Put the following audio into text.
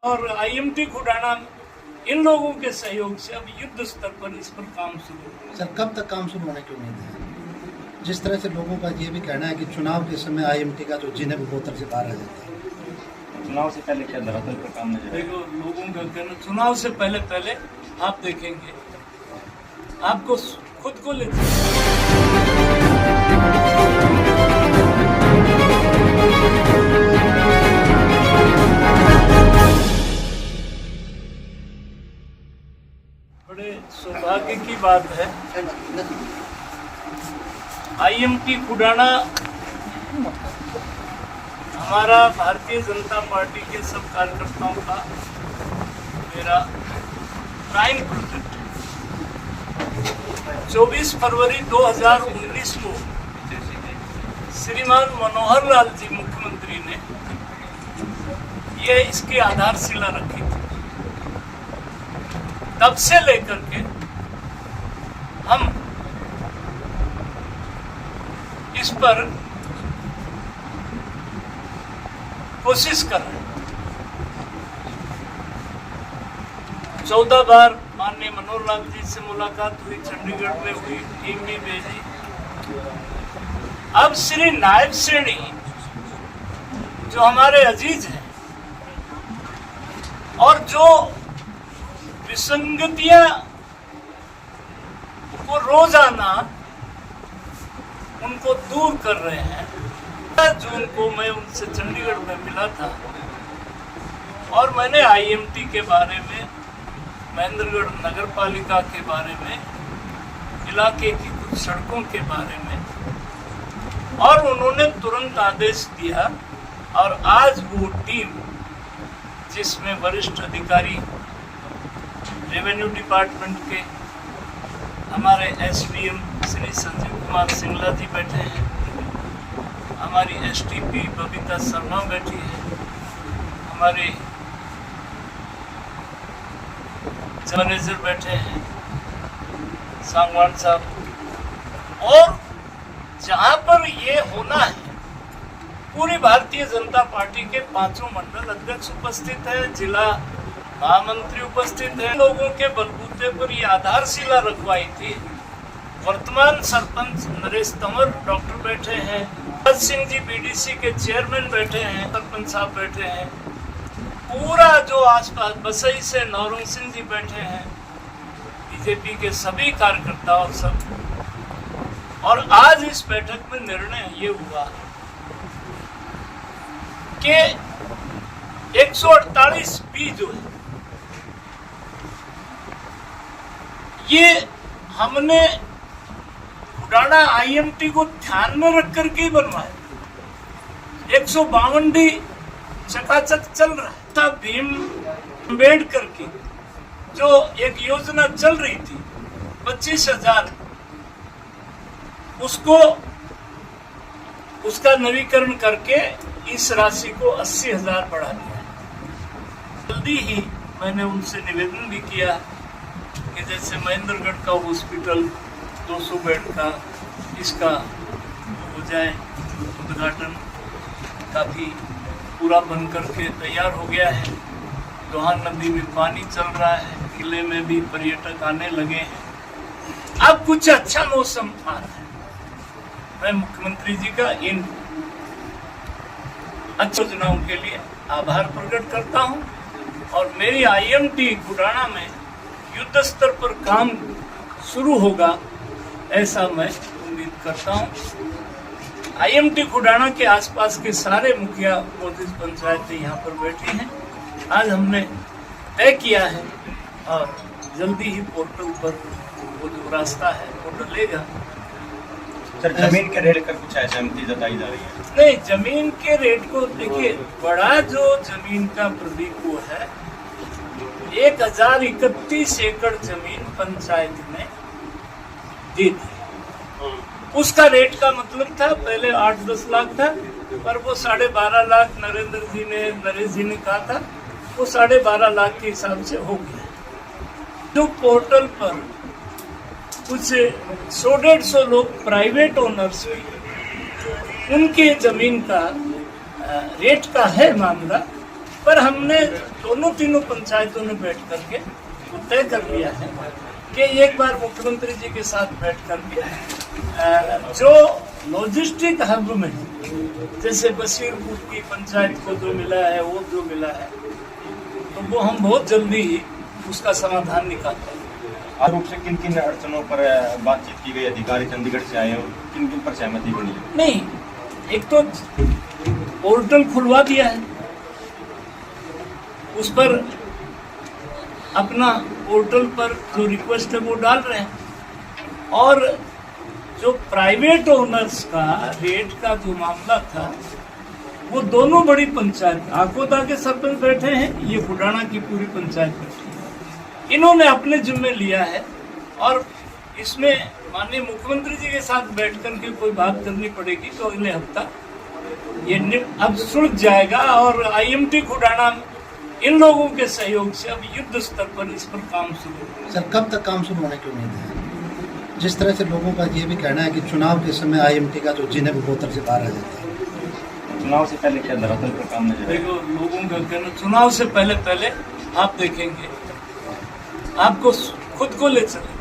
और आईएमटी खुडाना इन लोगों के सहयोग से अब युद्ध स्तर पर इस पर काम शुरू। सर कब तक काम शुरू होने की उम्मीद है? जिस तरह से लोगों का ये भी कहना है कि चुनाव के समय आईएमटी का जो जिन है वो बोतल से बाहर आ जाता है। चुनाव से पहले क्या धरातल पर काम नहीं? देखो, लोगों का कहना चुनाव से पहले आप देखेंगे, आपको खुद को ले बड़े सौभाग्य की बात है। आईएमटी खुडाना हमारा भारतीय जनता पार्टी के सब कार्यकर्ताओं का मेरा प्राइम प्रोजेक्ट है। 24 फरवरी 2019 को श्रीमान मनोहर लाल जी मुख्यमंत्री ने ये इसकी आधारशिला रखी थी। तब से लेकर के हम इस पर कोशिश कर रहे हैं। 14 बार माननीय मनोहर लाल जी से मुलाकात हुई, चंडीगढ़ में हुई, टीम भी भेजी। अब श्री नायब श्रेणी जो हमारे अजीज हैं और जो विसंगतियां को रोजाना उनको दूर कर रहे हैं। जून को मैं उनसे चंडीगढ़ में मिला था और मैंने आईएमटी के बारे में, महेंद्रगढ़ नगर पालिका के बारे में, इलाके की कुछ सड़कों के बारे में, और उन्होंने तुरंत आदेश दिया। और आज वो टीम जिसमें वरिष्ठ अधिकारी रेवेन्यू डिपार्टमेंट के हमारे एसडीएम श्री संजीव कुमार सिंगला जी बैठे हैं, हमारी एसटीपी बबीता शर्मा बैठी है, हमारे मैनेजर बैठे हैं सांगवान साहब, और जहां पर ये होना है पूरी भारतीय जनता पार्टी के 5 मंडल अध्यक्ष उपस्थित है, जिला महामंत्री उपस्थित है। लोगों के बलबूते पर ये आधारशिला रखवाई थी। वर्तमान सरपंच नरेश तंवर डॉक्टर बैठे हैं, भगत सिंह जी बीडीसी के चेयरमैन बैठे हैं, सरपंच साहब बैठे हैं, पूरा जो आसपास बसई से नौरंग सिंह जी बैठे हैं, बीजेपी के सभी कार्यकर्ता और सब। और आज इस बैठक में निर्णय ये हुआ कि 148 बी जो है ये हमने खुडाना आईएमटी को ध्यान में रख करके ही बनवाया। 152 डी चकाचक चल रहा है। तब भीम अम्बेडकर की जो एक योजना चल रही थी 25,000, उसका नवीकरण करके इस राशि को 80,000 बढ़ा दिया। जल्दी ही मैंने उनसे निवेदन भी किया कि जैसे महेंद्रगढ़ का हॉस्पिटल 200 बेड का, इसका हो जाए उद्घाटन। काफ़ी पूरा बन करके तैयार हो गया है। दोहान नदी में पानी चल रहा है, किले में भी पर्यटक आने लगे हैं। अब कुछ अच्छा मौसम आ रहा है। मैं मुख्यमंत्री जी का इन अच्छी योजनाओं के लिए आभार प्रकट करता हूं और मेरी आईएमटी खुडाना में युद्ध स्तर पर काम शुरू होगा ऐसा मैं उम्मीद करता हूं। आईएमटी खुडाना के आसपास के सारे मुखिया मोदी पंचायतें यहाँ पर बैठी हैं। आज हमने तय किया है और जल्दी ही पोर्टल पर वो जो रास्ता है वो डलेगा। सर, जमीन के रेट का कुछ असहमति जताई जा रही है? नहीं, जमीन के रेट को देखिए, बड़ा जो जमीन का प्रदीप वो है 1031 एकड़ जमीन पंचायत ने दी थी। उसका रेट का मतलब था पहले 8-10 लाख था, पर वो 12.5 लाख नरेश जी ने कहा था, वो 12.5 लाख के हिसाब से हो गया। जो पोर्टल पर कुछ 100-150 लोग प्राइवेट ओनर्स भी उनके जमीन का रेट का है मामला, पर हमने दोनों तीनों पंचायतों ने बैठ करके वो तय कर लिया है कि एक बार मुख्यमंत्री जी के साथ बैठ करके जो लॉजिस्टिक हब में जैसे बशीरपुर की पंचायत को जो मिला है वो जो मिला है तो वो हम बहुत जल्दी ही उसका समाधान निकालते हैं। आर रूप से किन किन अड़चनों पर बातचीत की गई, अधिकारी चंडीगढ़ से आए और किन किन पर सहमति बनी? नहीं, एक तो पोर्टल खुलवा दिया है, उस पर अपना पोर्टल पर जो रिक्वेस्ट है वो डाल रहे हैं और जो प्राइवेट ओनर्स का रेट का जो मामला था वो दोनों बड़ी पंचायत आकोदा के सरपंच बैठे हैं, ये फुडाना की पूरी पंचायत बैठी है, इन्होंने अपने जिम्मे लिया है और इसमें माननीय मुख्यमंत्री जी के साथ बैठ करके कोई बात करनी पड़ेगी तो अगले हफ्ता ये अब सुलझ जाएगा और IMT खुडाना इन लोगों के सहयोग से अब युद्ध स्तर पर इस पर काम शुरू होगा। सर कब तक काम शुरू होने की उम्मीद है? जिस तरह से लोगों का ये भी कहना है कि चुनाव के समय IMT का जो जिन्हें बोतल से बाहर आ जाता है। चुनाव से पहले क्या धरातल पर काम नजर आएगा? देखो, लोगों का कहना चुनाव से पहले आप देखेंगे, आपको खुद को ले चले